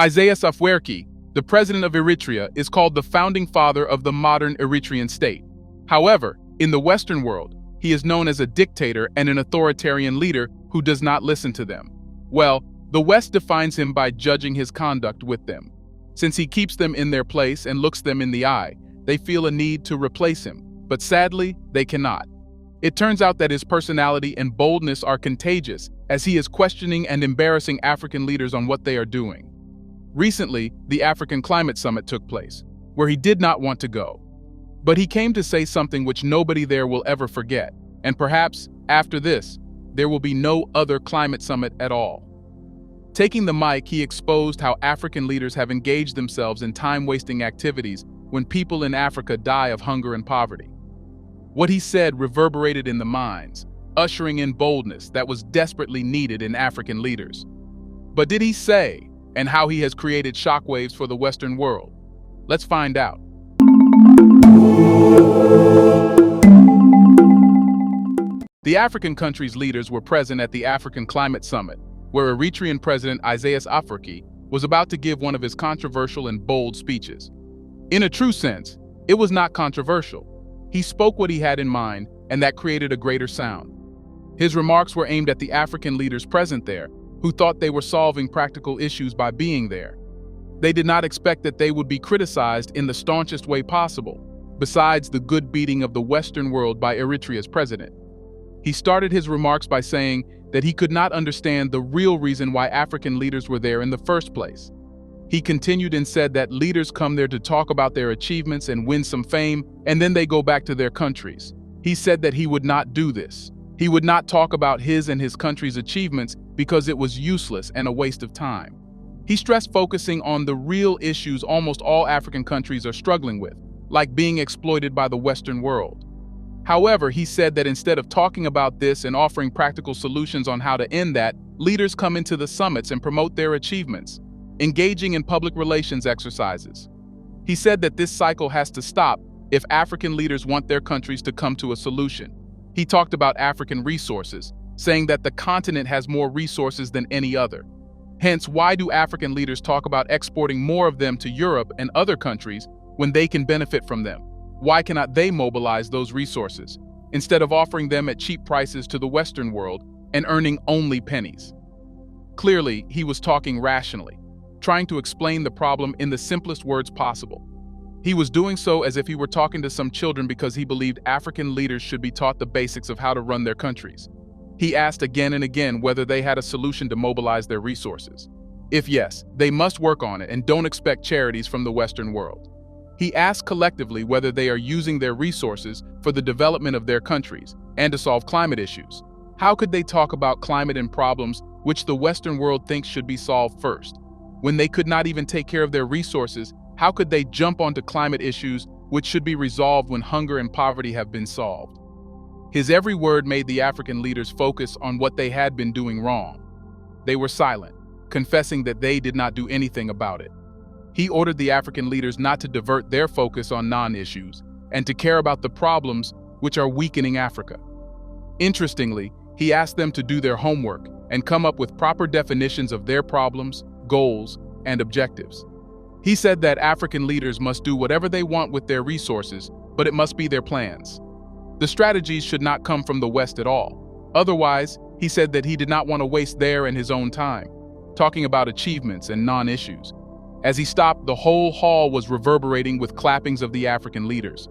Isaias Afwerki, the president of Eritrea, is called the founding father of the modern Eritrean state. However, in the Western world, he is known as a dictator and an authoritarian leader who does not listen to them. Well, the West defines him by judging his conduct with them. Since he keeps them in their place and looks them in the eye, they feel a need to replace him, but sadly, they cannot. It turns out that his personality and boldness are contagious, as he is questioning and embarrassing African leaders on what they are doing. Recently, the African Climate Summit took place, where he did not want to go. But he came to say something which nobody there will ever forget, and perhaps, after this, there will be no other climate summit at all. Taking the mic, he exposed how African leaders have engaged themselves in time-wasting activities when people in Africa die of hunger and poverty. What he said reverberated in the minds, ushering in boldness that was desperately needed in African leaders. But did he say, and how he has created shockwaves for the Western world? Let's find out. The African countries' leaders were present at the African Climate Summit, where Eritrean President Isaias Afwerki was about to give one of his controversial and bold speeches. In a true sense, it was not controversial. He spoke what he had in mind, and that created a greater sound. His remarks were aimed at the African leaders present there, who thought they were solving practical issues by being there. They did not expect that they would be criticized in the staunchest way possible, besides the good beating of the Western world by Eritrea's president. He started his remarks by saying that he could not understand the real reason why African leaders were there in the first place. He continued and said that leaders come there to talk about their achievements and win some fame, and then they go back to their countries. He said that he would not do this. He would not talk about his and his country's achievements because it was useless and a waste of time. He stressed focusing on the real issues almost all African countries are struggling with, like being exploited by the Western world. However, he said that instead of talking about this and offering practical solutions on how to end that, leaders come into the summits and promote their achievements, engaging in public relations exercises. He said that this cycle has to stop if African leaders want their countries to come to a solution. He talked about African resources, saying that the continent has more resources than any other. Hence, why do African leaders talk about exporting more of them to Europe and other countries when they can benefit from them? Why cannot they mobilize those resources, instead of offering them at cheap prices to the Western world and earning only pennies? Clearly, he was talking rationally, trying to explain the problem in the simplest words possible. He was doing so as if he were talking to some children because he believed African leaders should be taught the basics of how to run their countries. He asked again and again whether they had a solution to mobilize their resources. If yes, they must work on it and don't expect charities from the Western world. He asked collectively whether they are using their resources for the development of their countries and to solve climate issues. How could they talk about climate and problems which the Western world thinks should be solved first? When they could not even take care of their resources, how could they jump onto climate issues which should be resolved when hunger and poverty have been solved? His every word made the African leaders focus on what they had been doing wrong. They were silent, confessing that they did not do anything about it. He ordered the African leaders not to divert their focus on non-issues and to care about the problems which are weakening Africa. Interestingly, he asked them to do their homework and come up with proper definitions of their problems, goals, and objectives. He said that African leaders must do whatever they want with their resources, but it must be their plans. The strategies should not come from the West at all. Otherwise, he said that he did not want to waste their and his own time, talking about achievements and non-issues. As he stopped, the whole hall was reverberating with clappings of the African leaders.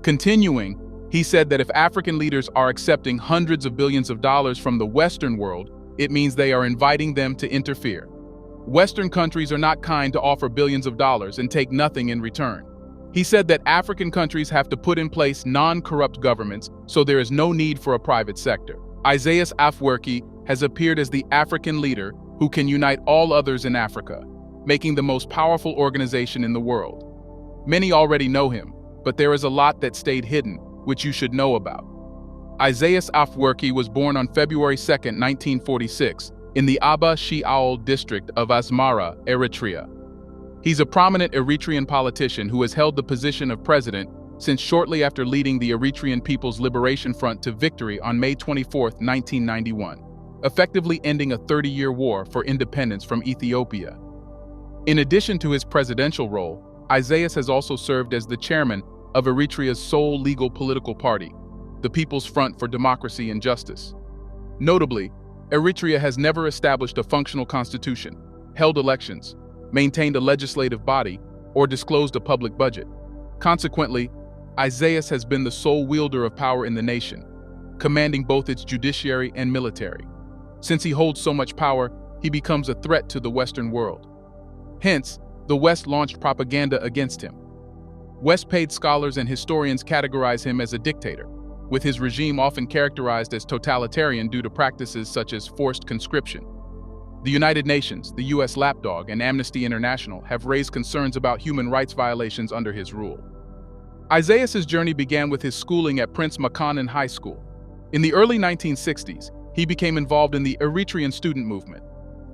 Continuing, he said that if African leaders are accepting hundreds of billions of dollars from the Western world, it means they are inviting them to interfere. Western countries are not kind to offer billions of dollars and take nothing in return. He said that African countries have to put in place non-corrupt governments, so there is no need for a private sector. Isaias Afwerki has appeared as the African leader who can unite all others in Africa, making the most powerful organization in the world. Many already know him, but there is a lot that stayed hidden, which you should know about. Isaias Afwerki was born on February 2, 1946, in the Abba Shi'aul district of Asmara, Eritrea. He's a prominent Eritrean politician who has held the position of president since shortly after leading the Eritrean People's Liberation Front to victory on May 24, 1991, effectively ending a 30-year war for independence from Ethiopia. In addition to his presidential role, Isaias has also served as the chairman of Eritrea's sole legal political party, the People's Front for Democracy and Justice. Notably, Eritrea has never established a functional constitution, held elections, maintained a legislative body, or disclosed a public budget. Consequently, Isaias has been the sole wielder of power in the nation, commanding both its judiciary and military. Since he holds so much power, he becomes a threat to the Western world. Hence, the West launched propaganda against him. West-paid scholars and historians categorize him as a dictator, with his regime often characterized as totalitarian due to practices such as forced conscription. The United Nations, the U.S. lapdog, and Amnesty International have raised concerns about human rights violations under his rule. Isaias's journey began with his schooling at Prince Makanan High School. In the early 1960s, he became involved in the Eritrean student movement.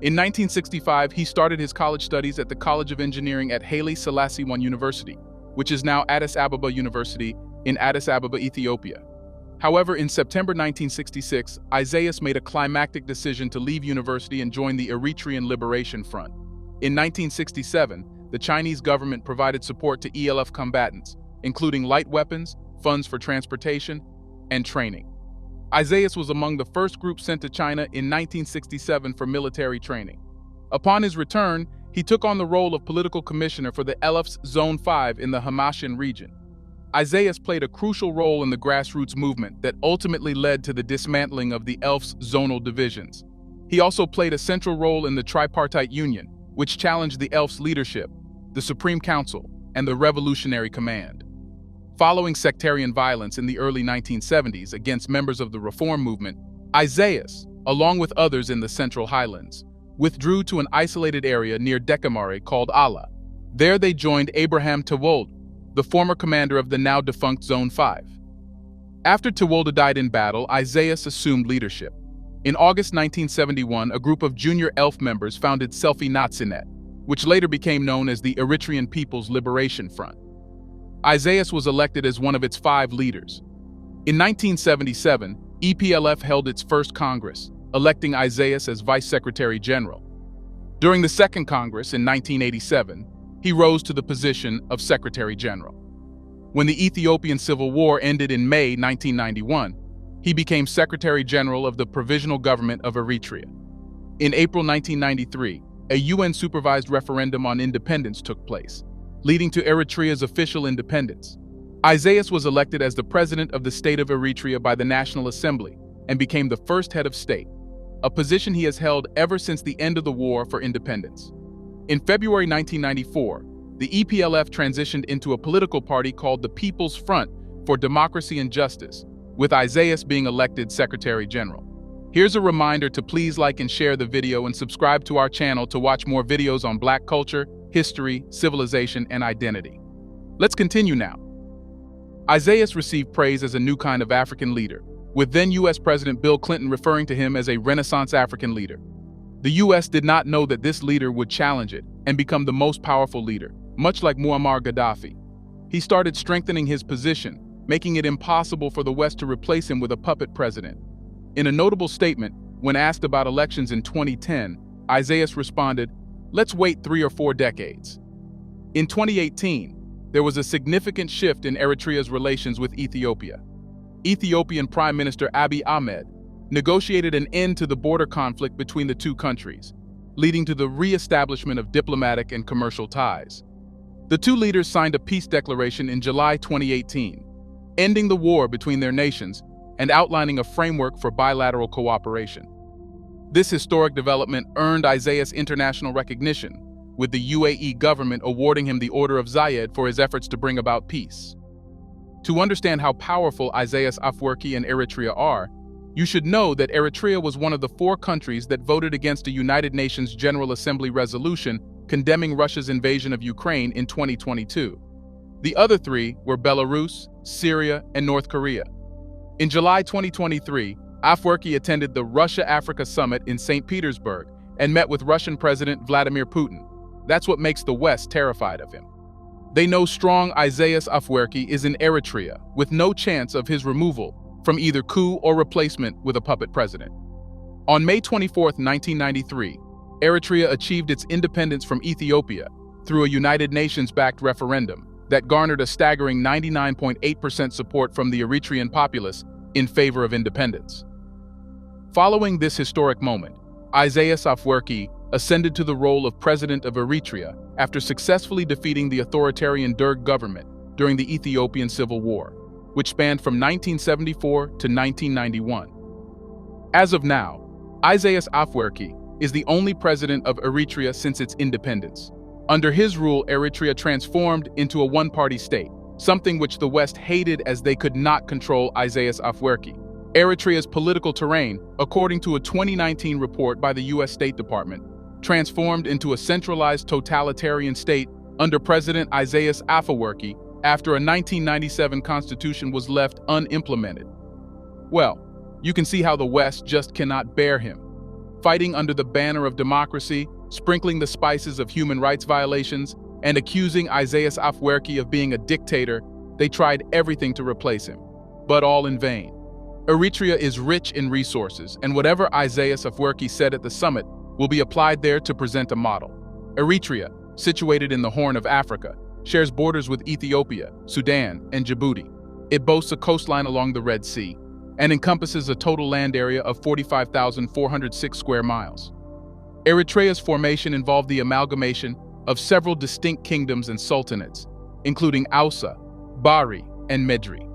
In 1965, he started his college studies at the College of Engineering at Haile Selassie I University, which is now Addis Ababa University in Addis Ababa, Ethiopia. However, in September 1966, Isaias made a climactic decision to leave university and join the Eritrean Liberation Front. In 1967, the Chinese government provided support to ELF combatants, including light weapons, funds for transportation, and training. Isaias was among the first groups sent to China in 1967 for military training. Upon his return, he took on the role of political commissioner for the ELF's Zone 5 in the Hamashian region. Isaias played a crucial role in the grassroots movement that ultimately led to the dismantling of the ELF's zonal divisions. He also played a central role in the Tripartite Union, which challenged the ELF's leadership, the Supreme Council, and the Revolutionary Command. Following sectarian violence in the early 1970s against members of the Reform movement, Isaias, along with others in the Central Highlands, withdrew to an isolated area near Dekamare called Ala. There they joined Abraham Tewolde, the former commander of the now-defunct Zone 5. After Tewolde died in battle, Isaias assumed leadership. In August 1971, a group of junior ELF members founded Selfie Natsinet, which later became known as the Eritrean People's Liberation Front. Isaias was elected as one of its 5 leaders. In 1977, EPLF held its first Congress, electing Isaias as Vice Secretary General. During the Second Congress in 1987, he rose to the position of Secretary General. When the Ethiopian Civil War ended in May 1991, he became Secretary General of the Provisional Government of Eritrea. In April 1993, a UN-supervised referendum on independence took place, leading to Eritrea's official independence. Isaias was elected as the President of the State of Eritrea by the National Assembly and became the first head of state, a position he has held ever since the end of the War for Independence. In February 1994, the EPLF transitioned into a political party called the People's Front for Democracy and Justice, with Isaias being elected Secretary General. Here's a reminder to please like and share the video and subscribe to our channel to watch more videos on Black culture, history, civilization, and identity. Let's continue now. Isaias received praise as a new kind of African leader, with then U.S. President Bill Clinton referring to him as a Renaissance African leader. The U.S. did not know that this leader would challenge it and become the most powerful leader, much like Muammar Gaddafi. He started strengthening his position, making it impossible for the West to replace him with a puppet president. In a notable statement, when asked about elections in 2010, Isaias responded, "Let's wait 3 or 4 decades." In 2018, there was a significant shift in Eritrea's relations with Ethiopia. Ethiopian Prime Minister Abiy Ahmed negotiated an end to the border conflict between the two countries, leading to the re-establishment of diplomatic and commercial ties. The two leaders signed a peace declaration in July 2018, ending the war between their nations and outlining a framework for bilateral cooperation. This historic development earned Isaias international recognition, with the UAE government awarding him the Order of Zayed for his efforts to bring about peace. To understand how powerful Isaias Afwerki and Eritrea are, you should know that Eritrea was one of the 4 countries that voted against a United Nations General Assembly resolution condemning Russia's invasion of Ukraine in 2022. The other 3 were Belarus, Syria, and North Korea. In July 2023, Afwerki attended the Russia-Africa Summit in St. Petersburg and met with Russian President Vladimir Putin. That's what makes the West terrified of him. They know strong Isaias Afwerki is in Eritrea, with no chance of his removal from either coup or replacement with a puppet president. On May 24, 1993, Eritrea achieved its independence from Ethiopia through a United Nations-backed referendum that garnered a staggering 99.8% support from the Eritrean populace in favor of independence. Following this historic moment, Isaias Afwerki ascended to the role of president of Eritrea after successfully defeating the authoritarian Derg government during the Ethiopian Civil War, which spanned from 1974 to 1991. As of now, Isaias Afwerki is the only president of Eritrea since its independence. Under his rule, Eritrea transformed into a one-party state, something which the West hated as they could not control Isaias Afwerki. Eritrea's political terrain, according to a 2019 report by the U.S. State Department, transformed into a centralized totalitarian state under President Isaias Afwerki after a 1997 constitution was left unimplemented. Well, you can see how the West just cannot bear him. Fighting under the banner of democracy, sprinkling the spices of human rights violations, and accusing Isaias Afwerki of being a dictator, they tried everything to replace him, but all in vain. Eritrea is rich in resources, and whatever Isaias Afwerki said at the summit will be applied there to present a model. Eritrea, situated in the Horn of Africa, shares borders with Ethiopia, Sudan, and Djibouti. It boasts a coastline along the Red Sea and encompasses a total land area of 45,406 square miles. Eritrea's formation involved the amalgamation of several distinct kingdoms and sultanates, including Ausa, Bari, and Medri.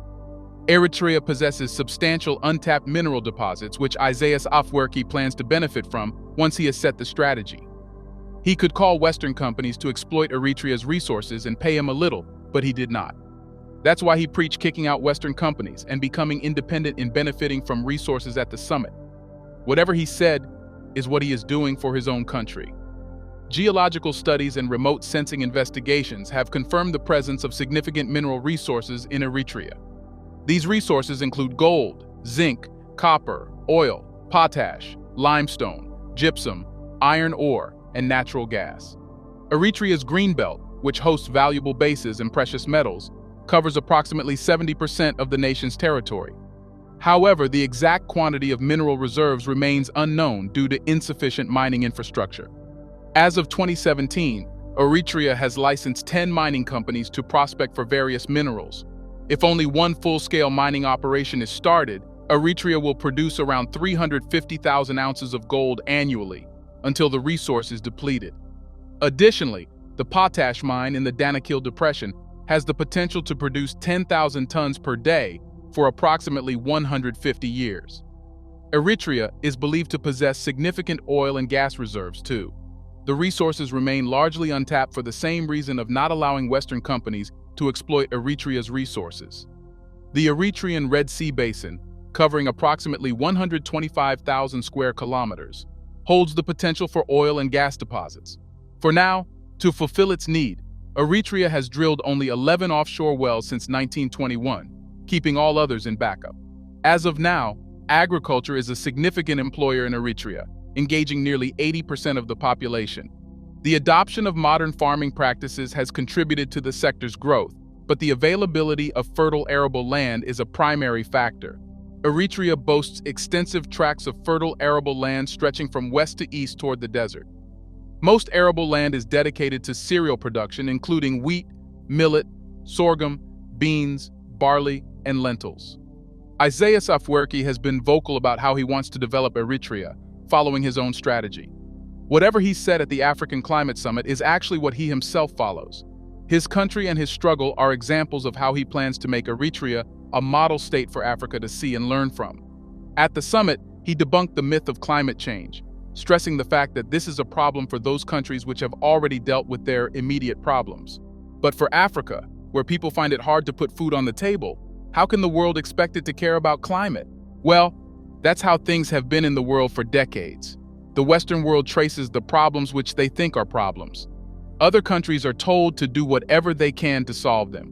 Eritrea possesses substantial untapped mineral deposits which Isaias Afwerki plans to benefit from once he has set the strategy. He could call Western companies to exploit Eritrea's resources and pay him a little, but he did not. That's why he preached kicking out Western companies and becoming independent in benefiting from resources at the summit. Whatever he said is what he is doing for his own country. Geological studies and remote sensing investigations have confirmed the presence of significant mineral resources in Eritrea. These resources include gold, zinc, copper, oil, potash, limestone, gypsum, iron ore, and natural gas. Eritrea's greenbelt, which hosts valuable bases and precious metals, covers approximately 70% of the nation's territory. However, the exact quantity of mineral reserves remains unknown due to insufficient mining infrastructure. As of 2017, Eritrea has licensed 10 mining companies to prospect for various minerals. If only one full-scale mining operation is started, Eritrea will produce around 350,000 ounces of gold annually until the resource is depleted. Additionally, the potash mine in the Danakil Depression has the potential to produce 10,000 tons per day for approximately 150 years. Eritrea is believed to possess significant oil and gas reserves too. The resources remain largely untapped for the same reason of not allowing Western companies to exploit Eritrea's resources. The Eritrean Red Sea Basin, covering approximately 125,000 square kilometers, holds the potential for oil and gas deposits. For now, to fulfill its need, Eritrea has drilled only 11 offshore wells since 1921, keeping all others in backup. As of now, agriculture is a significant employer in Eritrea, engaging nearly 80% of the population. The adoption of modern farming practices has contributed to the sector's growth, but the availability of fertile arable land is a primary factor. Eritrea boasts extensive tracts of fertile arable land stretching from west to east toward the desert. Most arable land is dedicated to cereal production, including wheat, millet, sorghum, beans, barley, and lentils. Isaias Afwerki has been vocal about how he wants to develop Eritrea, following his own strategy. Whatever he said at the African Climate Summit is actually what he himself follows. His country and his struggle are examples of how he plans to make Eritrea a model state for Africa to see and learn from. At the summit, he debunked the myth of climate change, stressing the fact that this is a problem for those countries which have already dealt with their immediate problems. But for Africa, where people find it hard to put food on the table, how can the world expect it to care about climate? Well, that's how things have been in the world for decades. The Western world traces the problems which they think are problems. Other countries are told to do whatever they can to solve them.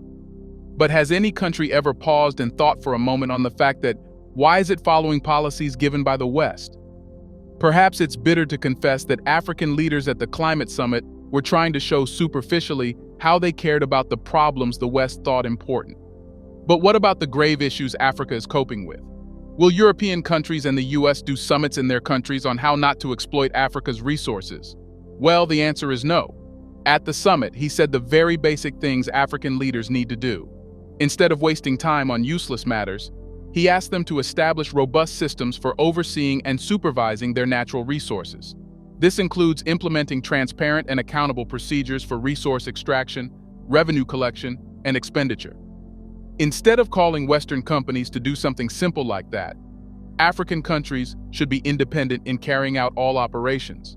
But has any country ever paused and thought for a moment on the fact that why is it following policies given by the West? Perhaps it's bitter to confess that African leaders at the climate summit were trying to show superficially how they cared about the problems the West thought important. But what about the grave issues Africa is coping with? Will European countries and the US do summits in their countries on how not to exploit Africa's resources? Well, the answer is no. At the summit, he said the very basic things African leaders need to do. Instead of wasting time on useless matters, he asked them to establish robust systems for overseeing and supervising their natural resources. This includes implementing transparent and accountable procedures for resource extraction, revenue collection, and expenditure. Instead of calling Western companies to do something simple like that, African countries should be independent in carrying out all operations.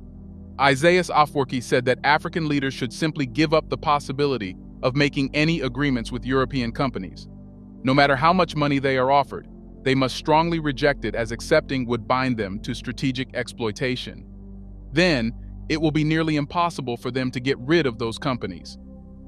Isaias Afwerki said that African leaders should simply give up the possibility of making any agreements with European companies. No matter how much money they are offered, they must strongly reject it, as accepting would bind them to strategic exploitation. Then, it will be nearly impossible for them to get rid of those companies.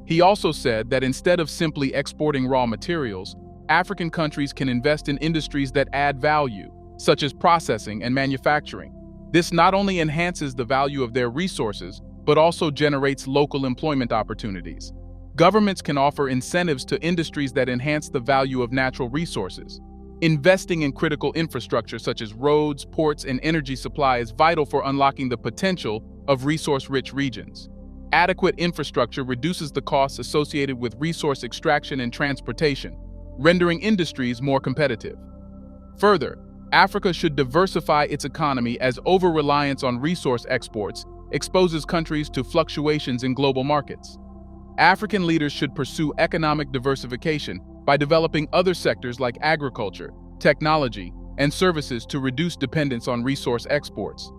He also said that instead of simply exporting raw materials, African countries can invest in industries that add value, such as processing and manufacturing. This not only enhances the value of their resources, but also generates local employment opportunities. Governments can offer incentives to industries that enhance the value of natural resources. Investing in critical infrastructure such as roads, ports, and energy supply is vital for unlocking the potential of resource-rich regions. Adequate infrastructure reduces the costs associated with resource extraction and transportation, rendering industries more competitive. Further, Africa should diversify its economy, as over-reliance on resource exports exposes countries to fluctuations in global markets. African leaders should pursue economic diversification by developing other sectors like agriculture, technology, and services to reduce dependence on resource exports.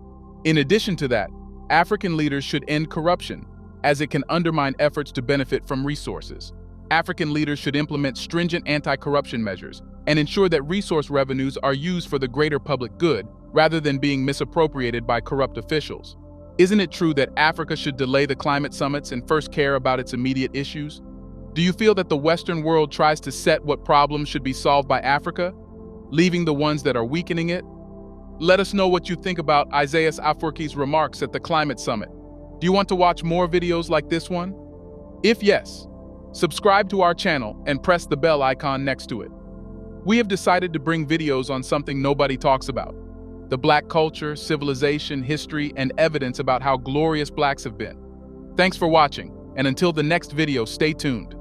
In addition to that, African leaders should end corruption, as it can undermine efforts to benefit from resources. African leaders should implement stringent anti-corruption measures and ensure that resource revenues are used for the greater public good rather than being misappropriated by corrupt officials. Isn't it true that Africa should delay the climate summits and first care about its immediate issues? Do you feel that the Western world tries to set what problems should be solved by Africa, leaving the ones that are weakening it? Let us know what you think about Isaias Afwerki's remarks at the climate summit. Do you want to watch more videos like this one? If yes, subscribe to our channel and press the bell icon next to it. We have decided to bring videos on something nobody talks about: the Black culture, civilization, history, and evidence about how glorious Blacks have been. Thanks for watching, and until the next video, stay tuned.